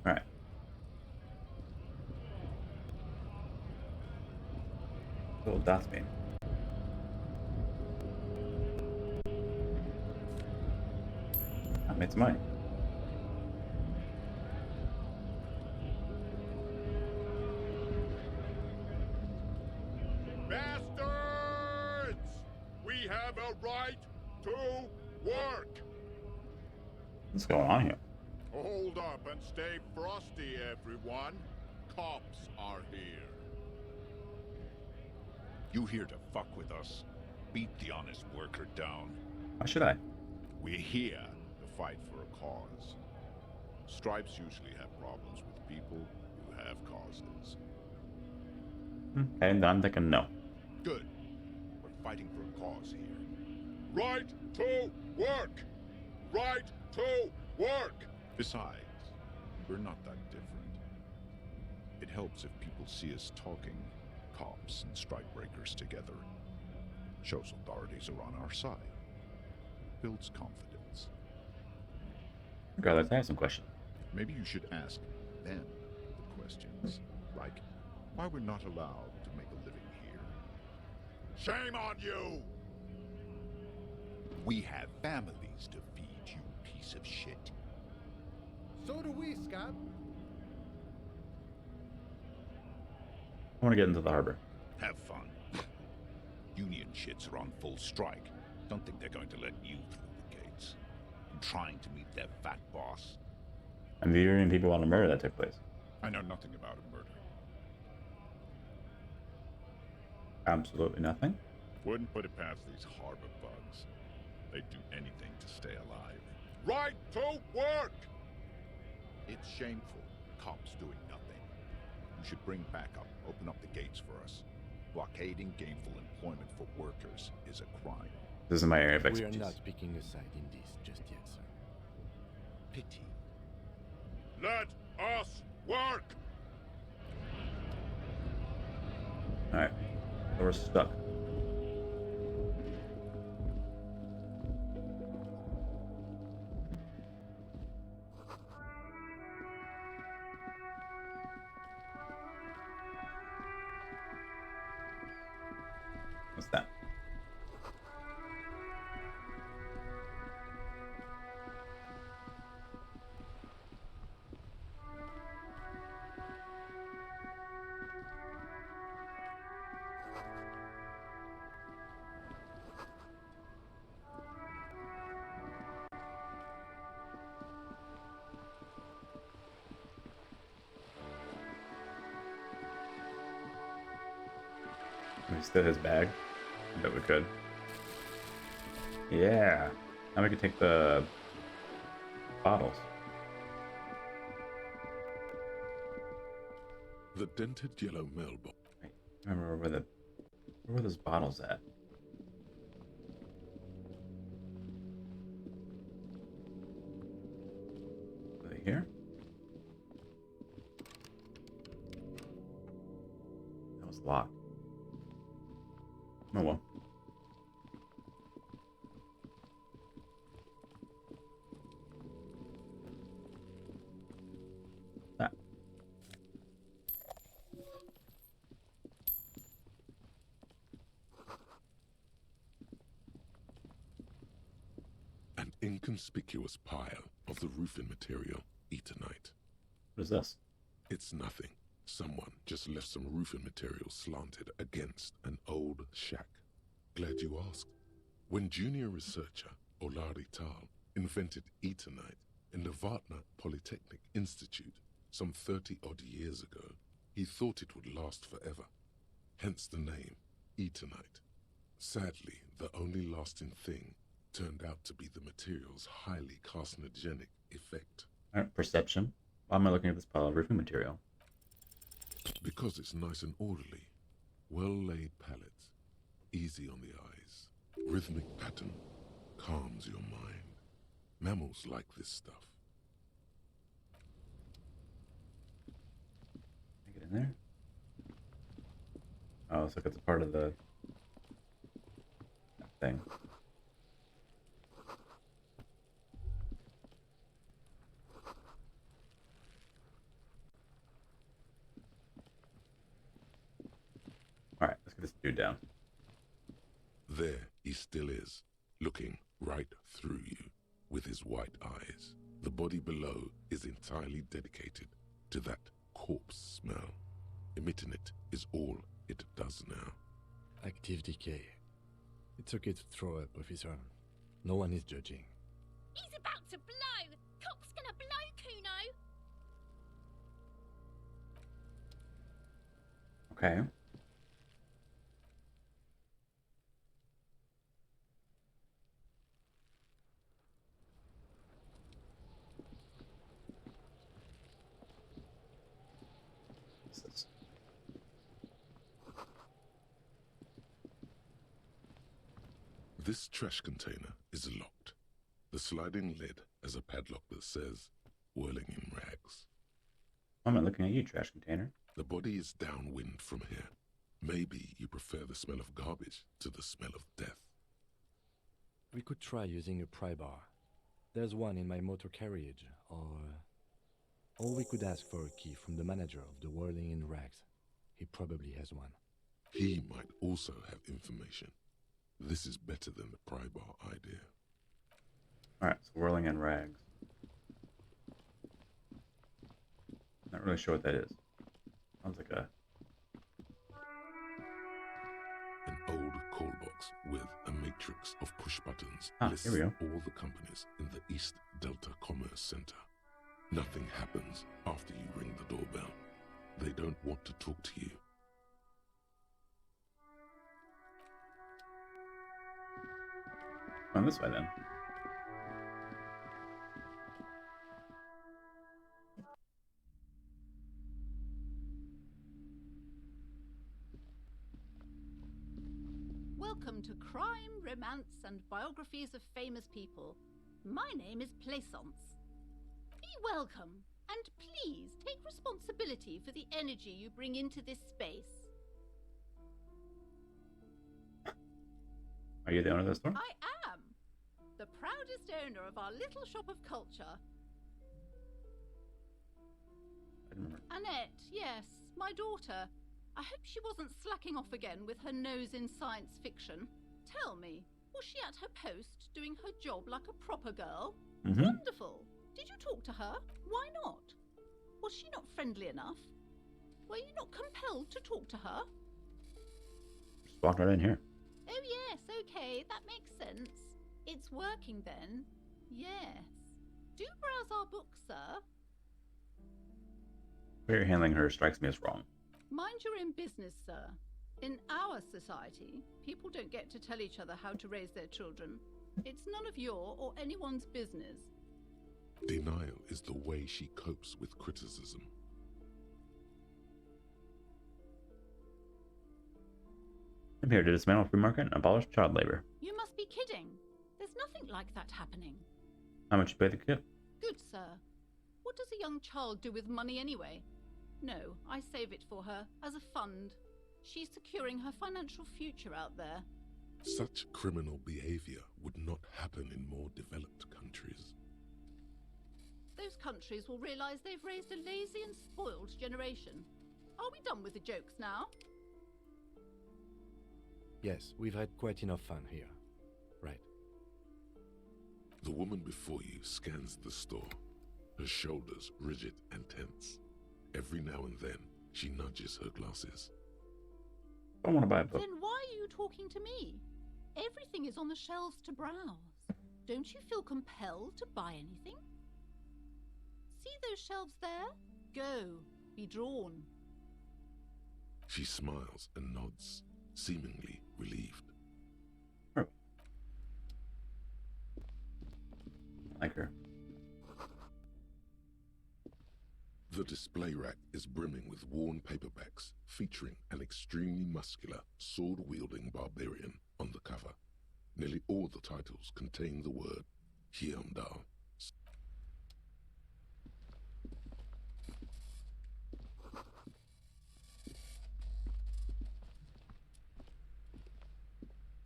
Alright. Little dots mean. I made some money. Bastards! We have a right to work! What's going on here? Hold up and stay frosty, everyone. Cops are here. You here to fuck with us? Beat the honest worker down. Why should I? We're here to fight for a cause. Stripes usually have problems with people who have causes. Okay, then I'm thinking no. Good. We're fighting for a cause here. Right to work! Right to work! Besides, we're not that different. It helps if people see us talking, cops and strikebreakers together. Shows authorities are on our side. Builds confidence. Okay, let's ask some questions. Maybe you should ask them the questions. Like, why we're not allowed to make a living here. Shame on you! We have families to feed, you piece of shit. So do we, Scott. I want to get into the harbor. Have fun. Union shits are on full strike. Don't think they're going to let you through the gates. I'm trying to meet their fat boss. And the Union people want a murder that took place. I know nothing about a murder. Absolutely nothing. Wouldn't put it past these harbor bugs. They'd do anything to stay alive. Right to work! It's shameful. Cops doing nothing. You should bring backup. Open up the gates for us. Blockading gainful employment for workers is a crime. This is my area of We are expertise. not picking a side in this just yet, sir. Pity. Let us work! Alright. So we're stuck. What's that? Can we steal his bag? I bet we could. Yeah. Now we can take the bottles. The dented yellow mailbox. Wait, remember where were those bottles at? Are they here? That was locked. Oh well. That. An inconspicuous pile of the roofing material, Eternite. What is this? It's nothing. Someone just left some roofing material slanted against an old shack. Glad you asked. When junior researcher Olari Tal invented Eternite in the Vartna Polytechnic Institute some 30-odd years ago, he thought it would last forever. Hence the name, Eternite. Sadly, the only lasting thing turned out to be the material's highly carcinogenic effect. Alright, perception. Why am I looking at this pile of roofing material? Because it's nice and orderly. Well-laid palettes, easy on the eyes. Rhythmic pattern, calms your mind. Mammals like this stuff. Can I get in there? Oh, looks like it's a part of the that thing. dude down. There he still is, looking right through you with his white eyes. The body below is entirely dedicated to that corpse smell. Emitting it is all it does now. Active decay. It's okay to throw up, officer. No one is judging. He's about to blow! Cop's gonna blow, Kuno! Okay. What's this? This trash container is locked. The sliding lid has a padlock that says, whirling in rags. I'm not looking at you, trash container. The body is downwind from here. Maybe you prefer the smell of garbage to the smell of death. We could try using a pry bar. There's one in my motor carriage, or we could ask for a key from the manager of the Whirling in Rags. He probably has one. He might also have information. This is better than the pry bar idea. Alright, so whirling in rags. Not really sure what that is. Sounds like a... An old call box with a matrix of push buttons lists here we go. all the companies in the East Delta Commerce Center. Nothing happens after you ring the doorbell. They don't want to talk to you. On this way then. Welcome to Crime, Romance, and Biographies of Famous People. My name is Plaisance. Be welcome, and please take responsibility for the energy you bring into this space. Are you the owner of the store? I am the proudest owner of our little shop of culture. I don't remember. Annette, yes, my daughter. I hope she wasn't slacking off again with her nose in science fiction. Tell me, was she at her post doing her job like a proper girl? Mm-hmm. Wonderful. Did you talk to her? Why not? Was she not friendly enough? Were you not compelled to talk to her? Just walked right in here. Oh yes, okay, that makes sense. It's working then. Yes. Do browse our books, sir. The way you're handling her strikes me as wrong. Mind you're in business, sir. In our society, people don't get to tell each other how to raise their children. It's none of your or anyone's business. Denial is the way she copes with criticism. I'm here to dismantle free market and abolish child labor. You must be kidding. There's nothing like that happening. How much you pay the kid? Good, sir. What does a young child do with money anyway? No, I save it for her as a fund. She's securing her financial future out there. Such criminal behavior would not happen in more developed countries. Those countries will realize they've raised a lazy and spoiled generation. Are we done with the jokes now? Yes, we've had quite enough fun here. Right. The woman before you scans the store, her shoulders rigid and tense. Every now and then, she nudges her glasses. I want to buy a book. Then why are you talking to me? Everything is on the shelves to browse. Don't you feel compelled to buy anything? See those shelves there? Go. Be drawn. She smiles and nods, seemingly relieved. Oh. I like her. The display rack is brimming with worn paperbacks featuring an extremely muscular, sword-wielding barbarian on the cover. Nearly all the titles contain the word Hyundai.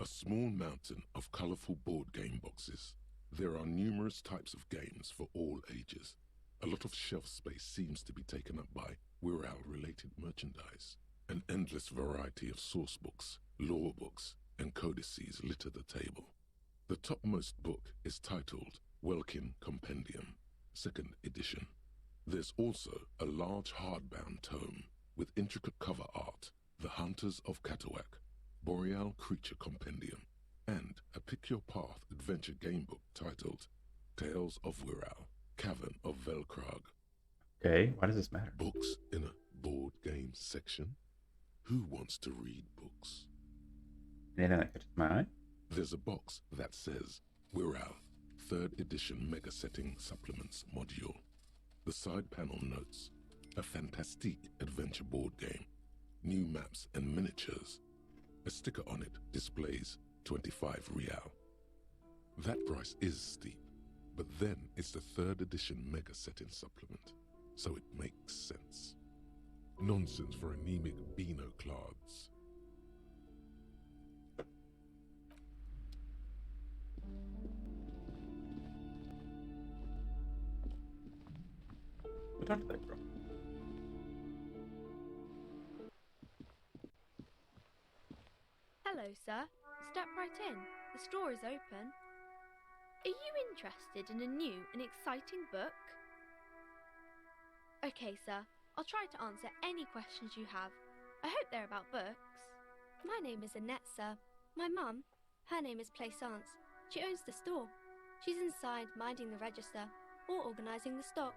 A small mountain of colorful board game boxes. There are numerous types of games for all ages. A lot of shelf space seems to be taken up by Wirral-related merchandise, An endless variety of source books, lore books, and codices litter the table. The topmost book is titled Welkin Compendium, 2nd edition. There's also a large hardbound tome with intricate cover art, The Hunters of Catawak, Boreal Creature Compendium, and a Pick-Your-Path adventure game book titled Tales of Wirral, Cavern of Velkrag. Okay, why does this matter? Books in a board games section? Who wants to read books? Anything that catches my eye? There's a box that says Wirral, 3rd edition Mega Setting Supplements Module. The side panel notes, a fantastique adventure board game, new maps and miniatures. A sticker on it displays 25 real. That price is steep, but then it's the 3rd edition Mega Setting Supplement, so it makes sense. Nonsense for anemic Beano-clods. We'll talk to that girl. Hello, sir. Step right in. The store is open. Are you interested in a new and exciting book? Okay, sir. I'll try to answer any questions you have. I hope they're about books. My name is Annette, sir. My mum, her name is Plaisance. She owns the store. She's inside minding the register or organising the stock.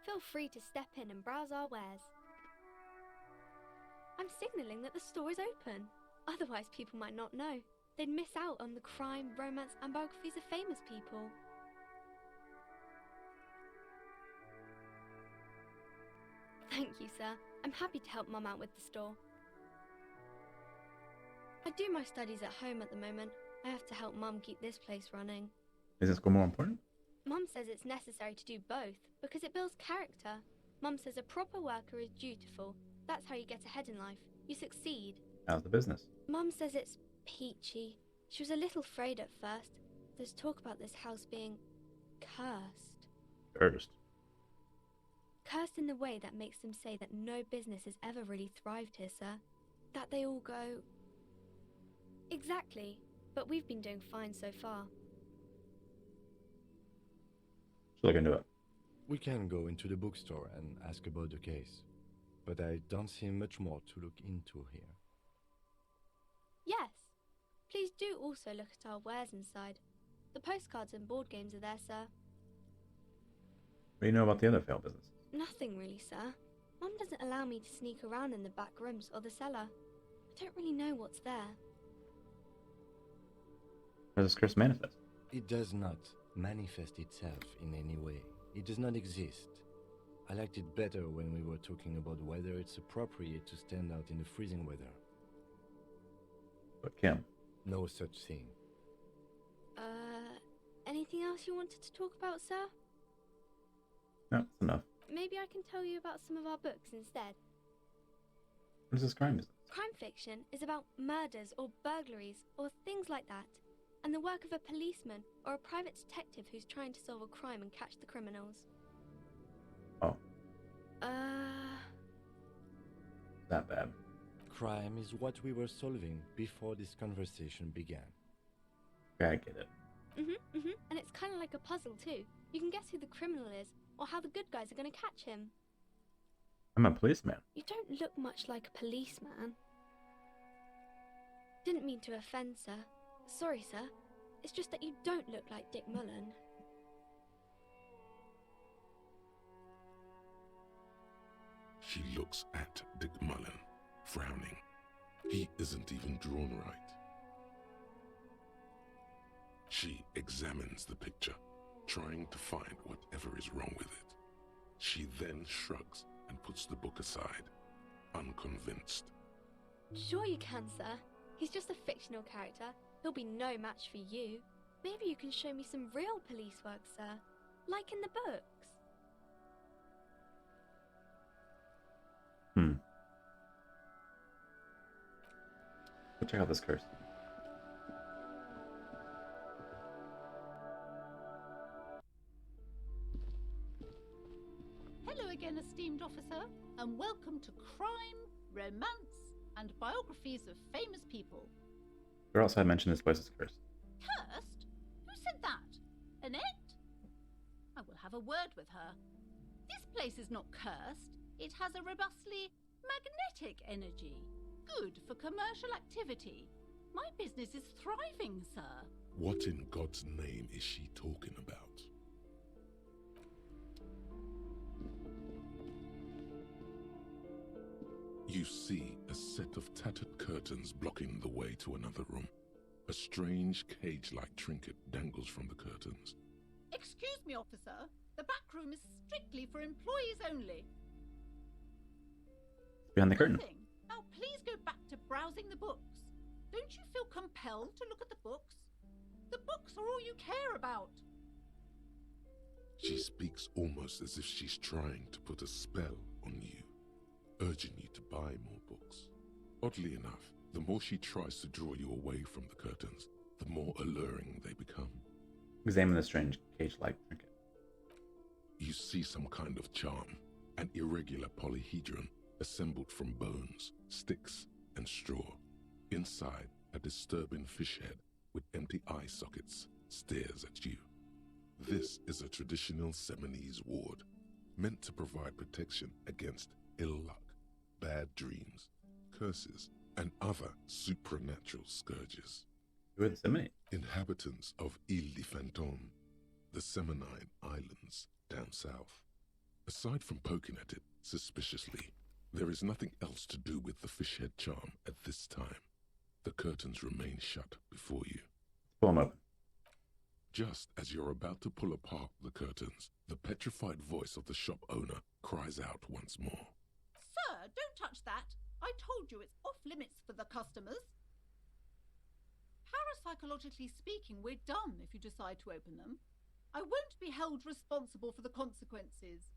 Feel free to step in and browse our wares. I'm signalling that the store is open. Otherwise, people might not know. They'd miss out on the crime, romance, and biographies of famous people. Thank you, sir. I'm happy to help Mum out with the store. I do my studies at home at the moment. I have to help Mum keep this place running. Is this school more important? Mum says it's necessary to do both because it builds character. Mum says a proper worker is dutiful. That's how you get ahead in life. You succeed. How's the business? Mum says it's peachy. She was a little afraid at first. There's talk about this house being cursed. Cursed. Cursed in the way that makes them say that no business has ever really thrived here, sir. That they all go... Exactly. But we've been doing fine so far. Should look into it. We can go into the bookstore and ask about the case, but I don't see much more to look into here. Yes. Please do also look at our wares inside. The postcards and board games are there, sir. What do you know about the other failed businesses? Nothing really, sir. Mum doesn't allow me to sneak around in the back rooms or the cellar. I don't really know what's there. How does this curse manifest? It does not manifest itself in any way. It does not exist. I liked it better when we were talking about whether it's appropriate to stand out in the freezing weather. But Kim, No such thing. Anything else you wanted to talk about, sir? no, that's enough. Maybe I can tell you about some of our books instead. What is this crime business? Crime fiction is about murders or burglaries or things like that, and the work of a policeman or a private detective who's trying to solve a crime and catch the criminals. Oh, that bad. Crime is what we were solving before this conversation began. Okay, I get it. And it's kind of like a puzzle too. You can guess who the criminal is or how the good guys are going to catch him. I'm a policeman. You don't look much like a policeman. Didn't mean to offend, sir. Sorry, sir. It's just that you don't look like Dick Mullen. She looks at Dick Mullen, frowning. He isn't even drawn right. She examines the picture, trying to find whatever is wrong with it. She then shrugs and puts the book aside, unconvinced. Sure you can, sir. He's just a fictional character. He'll be no match for you. Maybe you can show me some real police work, sir. Like in the books. Go check out this curse. Hello again, esteemed officer, and welcome to Crime, Romance, and Biographies of Famous People. Girl outside mentioned this place is cursed. Cursed? Who said that? Annette? I will have a word with her. This place is not cursed. It has a robustly magnetic energy. Good for commercial activity. My business is thriving, sir. What in God's name is she talking about? You see a set of tattered curtains blocking the way to another room. A strange cage-like trinket dangles from the curtains. Excuse me, officer. The back room is strictly for employees only. Behind the curtain. Nothing. Now please go back to browsing the books. Don't you feel compelled to look at the books? The books are all you care about. She speaks almost as if she's trying to put a spell on you, urging you to buy more books. Oddly enough, the more she tries to draw you away from the curtains, the more alluring they become. Examine the strange cage-like trinket. You see some kind of charm, an irregular polyhedron assembled from bones, sticks, and straw. Inside, a disturbing fish head with empty eye sockets stares at you. This is a traditional Seminese ward, meant to provide protection against ill luck, bad dreams, curses, and other supernatural scourges. Who would disseminate? Inhabitants of Ile de Fantôme, the Seminine Islands down south. Aside from poking at it suspiciously, there is nothing else to do with the fish head charm at this time. The curtains remain shut before you. Pull them open. Just as you're about to pull apart the curtains, the petrified voice of the shop owner cries out once more. Sir, don't touch that. I told you it's off limits for the customers. Parapsychologically speaking, we're done if you decide to open them. I won't be held responsible for the consequences.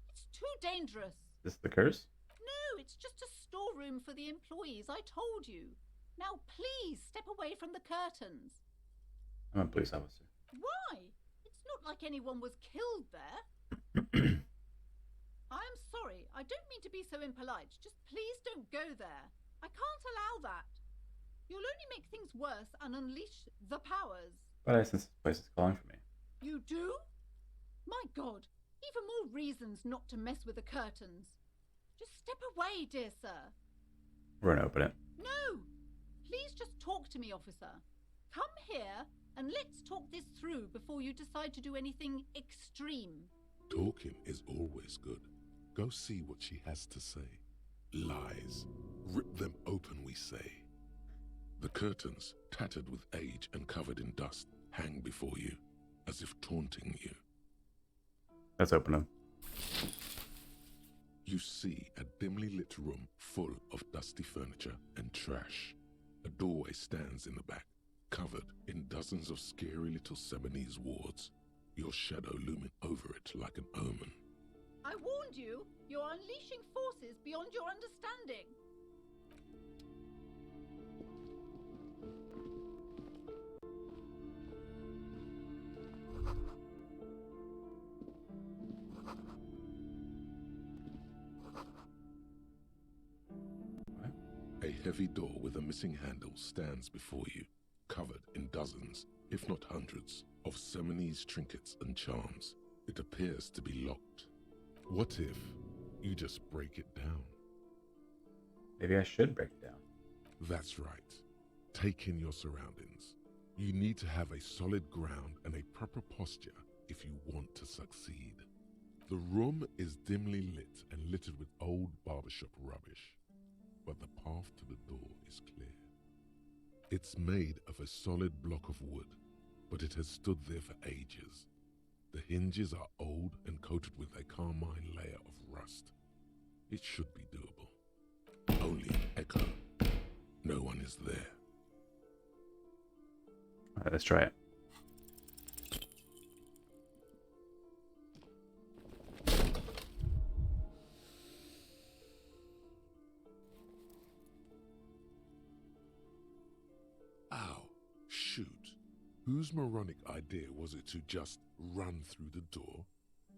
It's too dangerous. Is this the curse? No, it's just a storeroom for the employees, I told you. Now please step away from the curtains. I'm a police officer. Why? It's not like anyone was killed there. I'm sorry, I don't mean to be so impolite. Just please don't go there. I can't allow that. You'll only make things worse and unleash the powers. But I sense this place is calling for me. You do? My God, even more reasons not to mess with the curtains. Just step away, dear sir. We're gonna open it. No! Please just talk to me, officer. Come here and let's talk this through before you decide to do anything extreme. Talking is always good. Go see what she has to say. Lies. Rip them open, we say. The curtains, tattered with age and covered in dust, hang before you, as if taunting you. Let's open them. You see a dimly lit room full of dusty furniture and trash. A doorway stands in the back, covered in dozens of scary little Seminese wards, your shadow looming over it like an omen. I warned you, you're unleashing forces beyond your understanding. A heavy door with a missing handle stands before you, covered in dozens, if not hundreds, of Seminese trinkets and charms. It appears to be locked. What if you just break it down? Maybe I should break it down. That's right. Take in your surroundings. You need to have a solid ground and a proper posture if you want to succeed. The room is dimly lit and littered with old barbershop rubbish, but the path to the door is clear. It's made of a solid block of wood, but it has stood there for ages. The hinges are old and coated with a carmine layer of rust. It should be doable. Only an echo. No one is there. All right, let's try it. Ow, shoot. Whose moronic idea was it to just run through the door?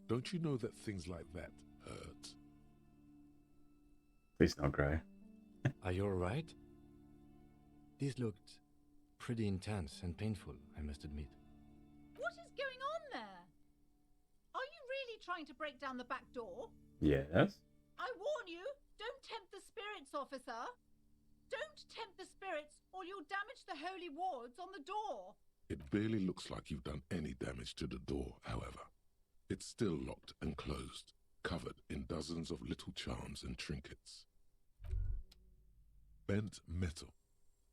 Don't you know that things like that hurt. Please don't cry. Are you alright? This looked pretty intense and painful, I must admit. What is going on there? Are you really trying to break down the back door? Yes. I warn you, don't tempt the spirits, officer. Don't tempt the spirits, or you'll damage the holy wards on the door. It barely looks like you've done any damage to the door, however. It's still locked and closed, covered in dozens of little charms and trinkets. Bent metal,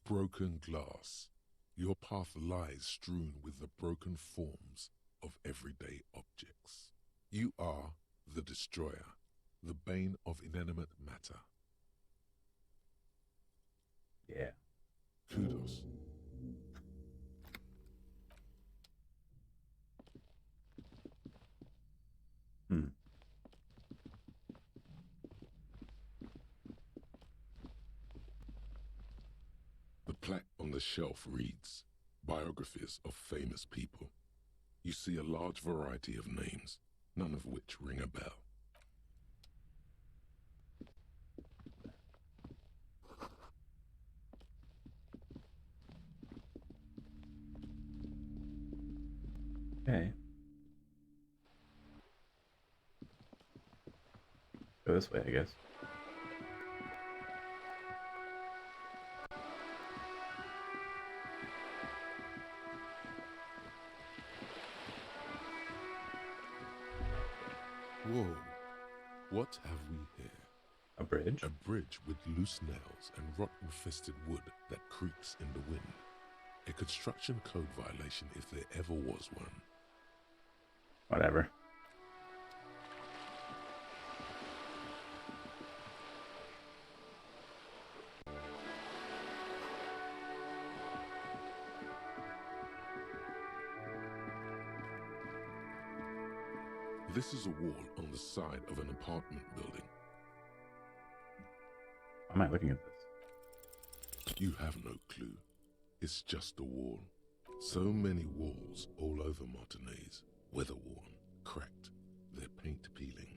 broken glass. Your path lies strewn with the broken forms of everyday objects. You are the destroyer, the bane of inanimate matter. Yeah. Kudos. The plaque on the shelf reads, Biographies of Famous People. You see a large variety of names, none of which ring a bell. Okay. Go this way, I guess. Whoa, what have we here? A bridge? A bridge with loose nails and rot-infested wood that creaks in the wind. A construction code violation if there ever was one. Whatever. This is a wall on the side of an apartment building. Why am I looking at this? You have no clue. It's just a wall. So many walls all over Martinez, weather-worn, cracked, their paint peeling.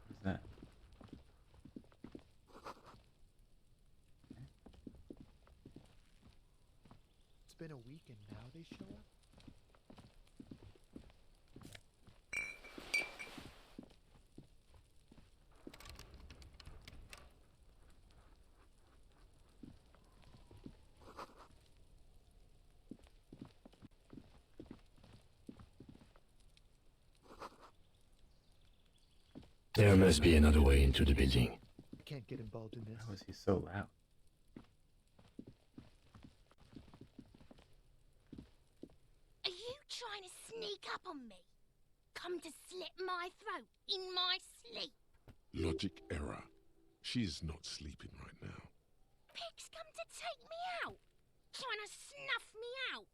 What's that? It's been a week and now they show up? There must be another way into the building. I can't get involved in this. How is he so loud? Are you trying to sneak up on me? Come to slit my throat in my sleep? Logic error. She is not sleeping right now. Pig's come to take me out? Trying to snuff me out?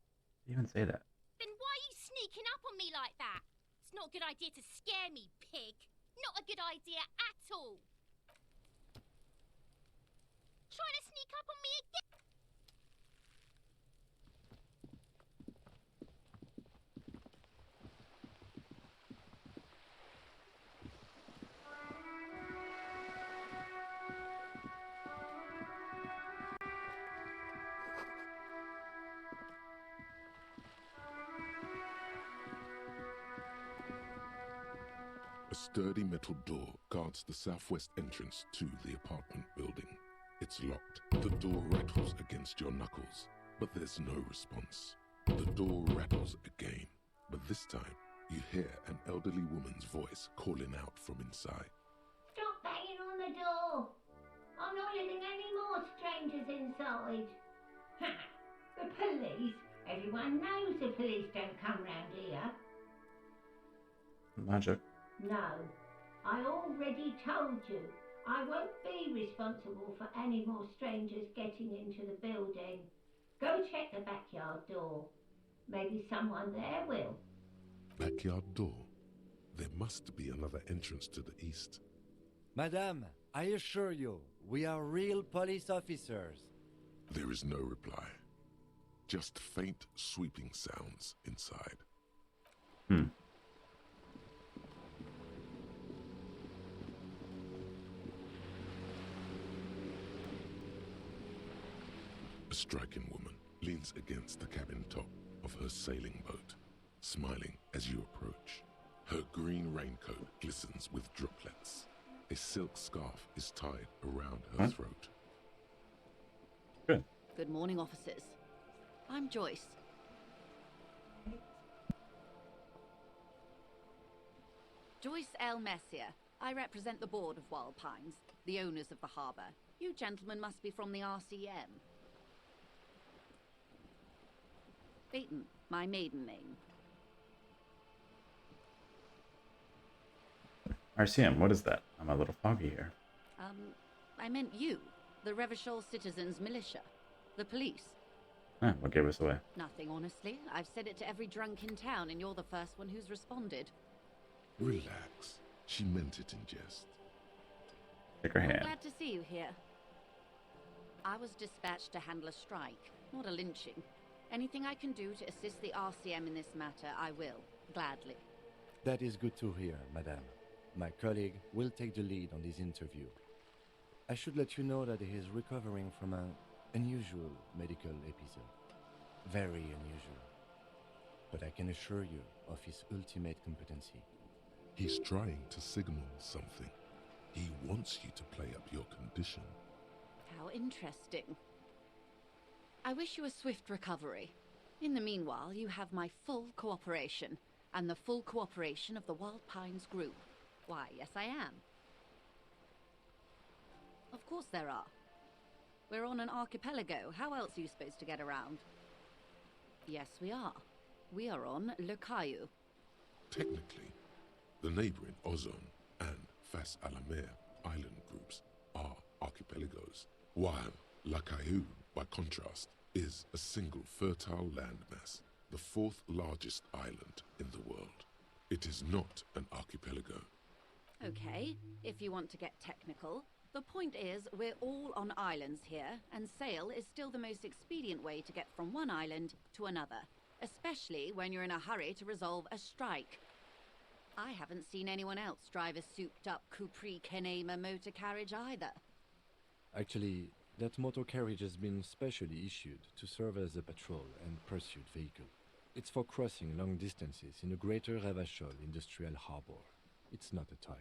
Did you even say that? Then why are you sneaking up on me like that? It's not a good idea to scare me, pig. Not a good idea at all. Trying to sneak up on me again? A sturdy metal door guards the southwest entrance to the apartment building. It's locked. The door rattles against your knuckles, but there's no response. The door rattles again, but this time you hear an elderly woman's voice calling out from inside. Stop banging on the door! I'm not letting any more strangers inside. Ha! The police? Everyone knows the police don't come round here. Magic. No, I already told you. I won't be responsible for any more strangers getting into the building. Go check the backyard door. Maybe someone there will. Backyard door? There must be another entrance to the east. Madame, I assure you, we are real police officers. There is no reply. just faint sweeping sounds inside. A striking woman leans against the cabin top of her sailing boat, smiling as you approach. Her green raincoat glistens with droplets. A silk scarf is tied around her throat. Good. Good morning, officers. I'm Joyce. Joyce L. Messier. I represent the board of Wild Pines, the owners of the harbour. You gentlemen must be from the RCM. Baton, my maiden name. RCM, what is that? I'm a little foggy here. I meant you, the Revachol Citizens Militia, the police. What gave us away? Nothing, honestly. I've said it to every drunk in town, and you're the first one who's responded. Relax. She meant it in jest. Shake her hand. Glad to see you here. I was dispatched to handle a strike, not a lynching. Anything I can do to assist the RCM in this matter, I will, gladly. That is good to hear, madame. My colleague will take the lead on this interview. I should let you know that he is recovering from an unusual medical episode. Very unusual. But I can assure you of his ultimate competency. He's trying to signal something. He wants you to play up your condition. How interesting. I wish you a swift recovery. In the meanwhile, you have my full cooperation, and the full cooperation of the Wild Pines group. Why, yes I am. Of course there are. We're on an archipelago. How else are you supposed to get around? Yes, we are. We are on Le Caillou. Technically, the neighboring Ozone and Fas Alamer island groups are archipelagos, while La Caillou, by contrast, is a single fertile landmass, the fourth largest island in the world. It is not an archipelago. Okay, if you want to get technical, the point is we're all on islands here, and sail is still the most expedient way to get from one island to another, especially when you're in a hurry to resolve a strike. I haven't seen anyone else drive a souped-up Capri Kenema motor carriage either. Actually, that motor carriage has been specially issued to serve as a patrol and pursuit vehicle. It's for crossing long distances in the greater Revachol industrial harbor. It's not a toy.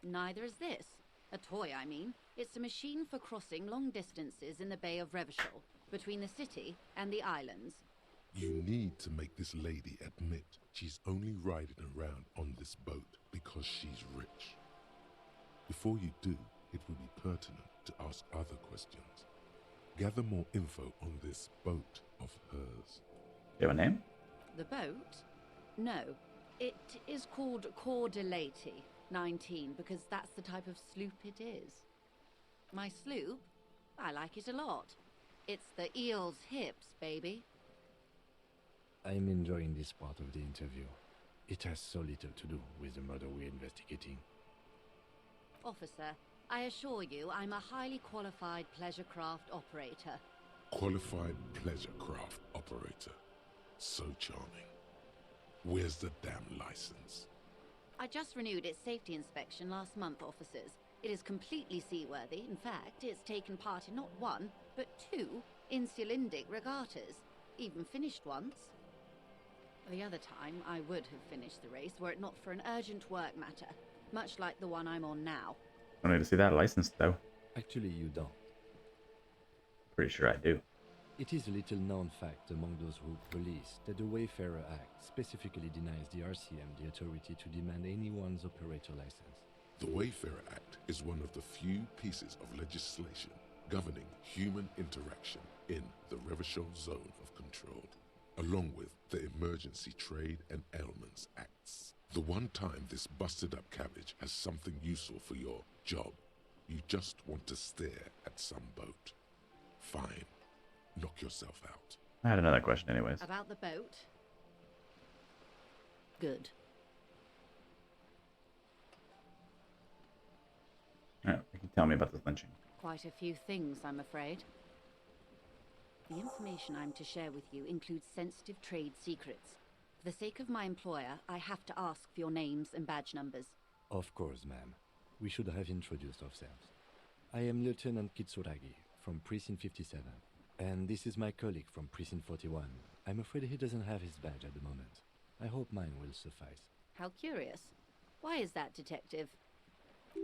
Neither is this. A toy, I mean. It's a machine for crossing long distances in the Bay of Revachol, between the city and the islands. You need to make this lady admit she's only riding around on this boat because she's rich. Before you do, it would be pertinent to ask other questions. Gather more info on this boat of hers. You have a name? The boat? No. It is called Cordelati 19 because that's the type of sloop it is. My sloop? I like it a lot. It's the eel's hips, baby. I'm enjoying this part of the interview. It has so little to do with the murder we're investigating. Officer, I assure you I'm a highly qualified pleasure craft operator. Qualified pleasure craft operator. So charming. Where's the damn license? I just renewed its safety inspection last month, officers. It is completely seaworthy. In fact, it's taken part in not one, but two insulindic regattas. Even finished once. The other time, I would have finished the race were it not for an urgent work matter, much like the one I'm on now. I need to see that license, though. Actually, you don't. Pretty sure I do. It is a little known fact among those who police that the Wayfarer Act specifically denies the RCM the authority to demand anyone's operator license. The Wayfarer Act is one of the few pieces of legislation governing human interaction in the Revachol Zone of Control, along with the Emergency Trade and Ailments Acts. The one time this busted-up cabbage has something useful for your job, you just want to stare at some boat. Fine. Knock yourself out. I had another question anyways. About the boat? Good. Alright, you can tell me about this lynching. Quite a few things, I'm afraid. The information I'm to share with you includes sensitive trade secrets. For the sake of my employer, I have to ask for your names and badge numbers. Of course, ma'am. We should have introduced ourselves. I am Lieutenant Kitsuragi from Precinct 57, and this is my colleague from Precinct 41. I'm afraid he doesn't have his badge at the moment. I hope mine will suffice. How curious. Why is that, Detective?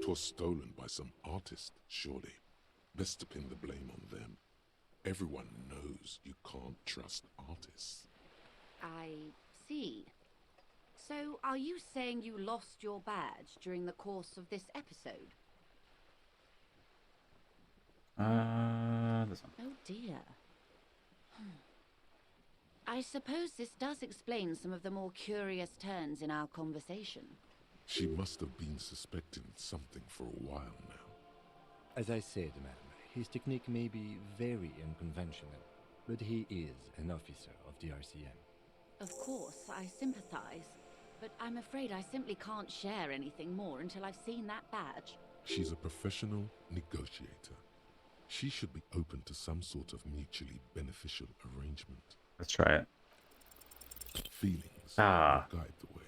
'Twas stolen by some artist, surely. Best to pin the blame on them. Everyone knows you can't trust artists. I see. So, are you saying you lost your badge during the course of this episode? This one. Oh dear. I suppose this does explain some of the more curious turns in our conversation. She must have been suspecting something for a while now. As I said, ma'am, his technique may be very unconventional, but he is an officer of the RCM. Of course, I sympathize, but I'm afraid I simply can't share anything more until I've seen that badge. She's a professional negotiator. She should be open to some sort of mutually beneficial arrangement. Let's try it. Feelings Ah. will guide the way.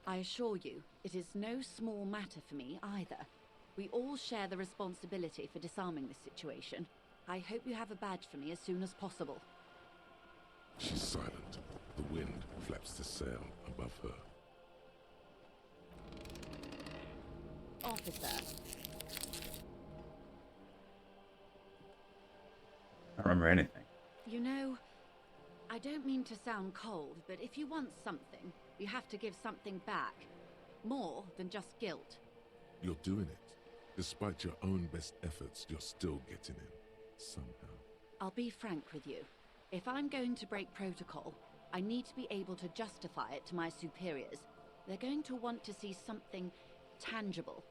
I assure you, it is no small matter for me either. We all share the responsibility for disarming this situation. I hope you have a badge for me as soon as possible. She's silent. The wind flaps the sail above her. Officer. I don't remember anything. You know, I don't mean to sound cold, but if you want something, you have to give something back. More than just guilt. You're doing it. Despite your own best efforts, you're still getting in. Somehow. I'll be frank with you. If I'm going to break protocol, I need to be able to justify it to my superiors. They're going to want to see something tangible.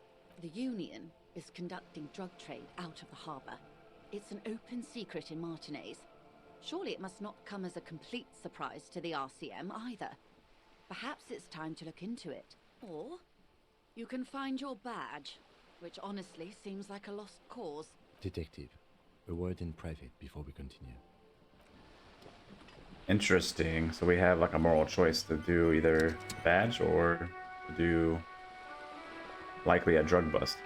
The Union is conducting drug trade out of the harbor. It's an open secret in Martinez. Surely it must not come as a complete surprise to the RCM either. Perhaps it's time to look into it. Or you can find your badge, which honestly seems like a lost cause. Detective, a word in private before we continue. Interesting. So we have like a moral choice to do either badge or to do likely a drug bust.